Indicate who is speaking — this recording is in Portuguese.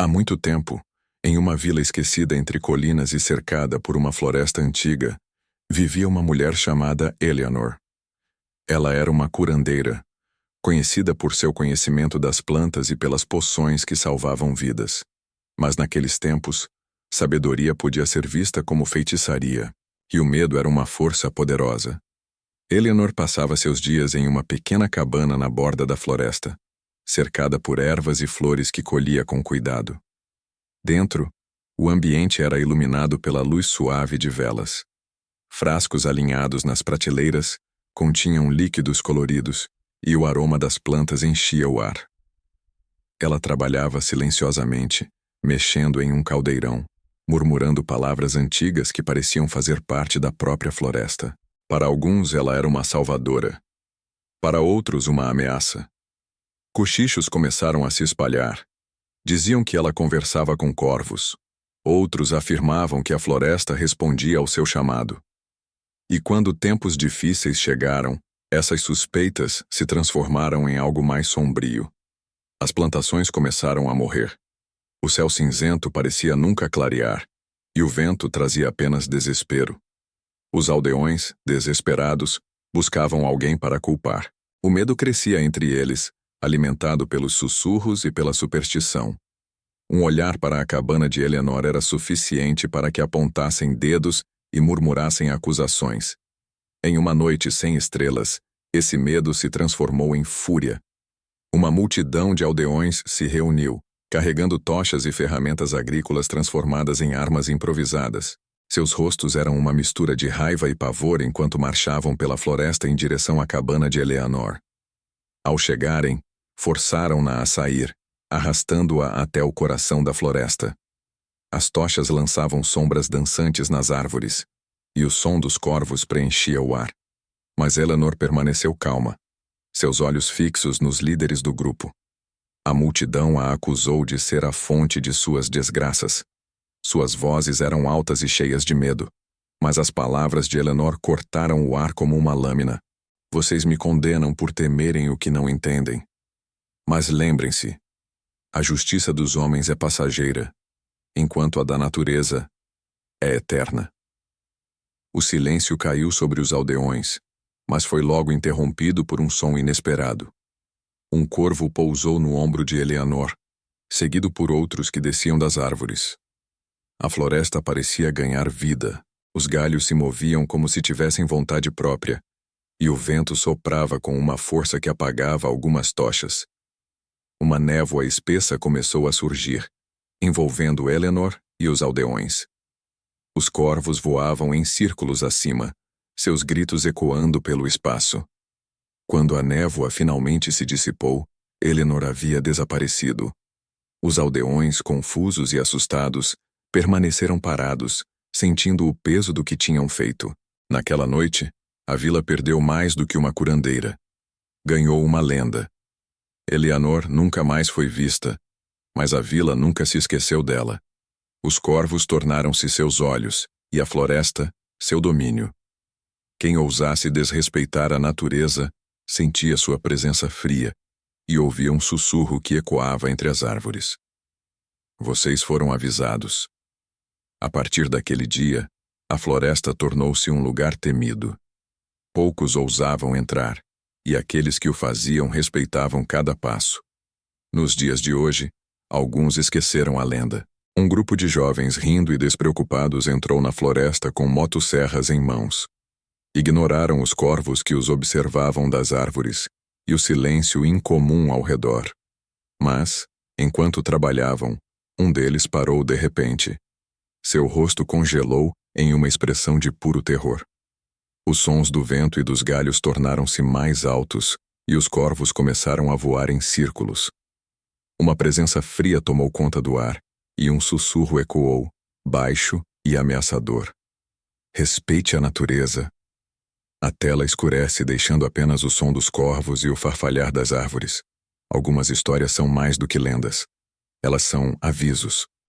Speaker 1: Há muito tempo, em uma vila esquecida entre colinas e cercada por uma floresta antiga, vivia uma mulher chamada Eleanor. Ela era uma curandeira, conhecida por seu conhecimento das plantas e pelas poções que salvavam vidas. Mas naqueles tempos, sabedoria podia ser vista como feitiçaria, e o medo era uma força poderosa. Eleanor passava seus dias em uma pequena cabana na borda da floresta, cercada por ervas e flores que colhia com cuidado. Dentro, o ambiente era iluminado pela luz suave de velas. Frascos alinhados nas prateleiras continham líquidos coloridos e o aroma das plantas enchia o ar. Ela trabalhava silenciosamente, mexendo em um caldeirão, murmurando palavras antigas que pareciam fazer parte da própria floresta. Para alguns ela era uma salvadora, para outros uma ameaça. Cochichos começaram a se espalhar. Diziam que ela conversava com corvos. Outros afirmavam que a floresta respondia ao seu chamado. E quando tempos difíceis chegaram, essas suspeitas se transformaram em algo mais sombrio. As plantações começaram a morrer. O céu cinzento parecia nunca clarear, e o vento trazia apenas desespero. Os aldeões, desesperados, buscavam alguém para culpar. O medo crescia entre eles, alimentado pelos sussurros e pela superstição. Um olhar para a cabana de Eleanor era suficiente para que apontassem dedos e murmurassem acusações. Em uma noite sem estrelas, esse medo se transformou em fúria. Uma multidão de aldeões se reuniu, carregando tochas e ferramentas agrícolas transformadas em armas improvisadas. Seus rostos eram uma mistura de raiva e pavor enquanto marchavam pela floresta em direção à cabana de Eleanor. Ao chegarem, forçaram-na a sair, arrastando-a até o coração da floresta. As tochas lançavam sombras dançantes nas árvores, e o som dos corvos preenchia o ar. Mas Eleanor permaneceu calma, seus olhos fixos nos líderes do grupo. A multidão a acusou de ser a fonte de suas desgraças. Suas vozes eram altas e cheias de medo, mas as palavras de Eleanor cortaram o ar como uma lâmina. Vocês me condenam por temerem o que não entendem. Mas lembrem-se, a justiça dos homens é passageira, enquanto a da natureza é eterna. O silêncio caiu sobre os aldeões, mas foi logo interrompido por um som inesperado. Um corvo pousou no ombro de Eleanor, seguido por outros que desciam das árvores. A floresta parecia ganhar vida, os galhos se moviam como se tivessem vontade própria, e o vento soprava com uma força que apagava algumas tochas. Uma névoa espessa começou a surgir, envolvendo Eleanor e os aldeões. Os corvos voavam em círculos acima, seus gritos ecoando pelo espaço. Quando a névoa finalmente se dissipou, Eleanor havia desaparecido. Os aldeões, confusos e assustados, permaneceram parados, sentindo o peso do que tinham feito. Naquela noite, a vila perdeu mais do que uma curandeira. Ganhou uma lenda. Eleanor nunca mais foi vista, mas a vila nunca se esqueceu dela. Os corvos tornaram-se seus olhos, e a floresta, seu domínio. Quem ousasse desrespeitar a natureza, sentia sua presença fria, e ouvia um sussurro que ecoava entre as árvores. Vocês foram avisados. A partir daquele dia, a floresta tornou-se um lugar temido. Poucos ousavam entrar, e aqueles que o faziam respeitavam cada passo. Nos dias de hoje, alguns esqueceram a lenda. Um grupo de jovens rindo e despreocupados entrou na floresta com motosserras em mãos. Ignoraram os corvos que os observavam das árvores e o silêncio incomum ao redor. Mas, enquanto trabalhavam, um deles parou de repente. Seu rosto congelou em uma expressão de puro terror. Os sons do vento e dos galhos tornaram-se mais altos e os corvos começaram a voar em círculos. Uma presença fria tomou conta do ar e um sussurro ecoou, baixo e ameaçador. Respeite a natureza. A tela escurece, deixando apenas o som dos corvos e o farfalhar das árvores. Algumas histórias são mais do que lendas. Elas são avisos.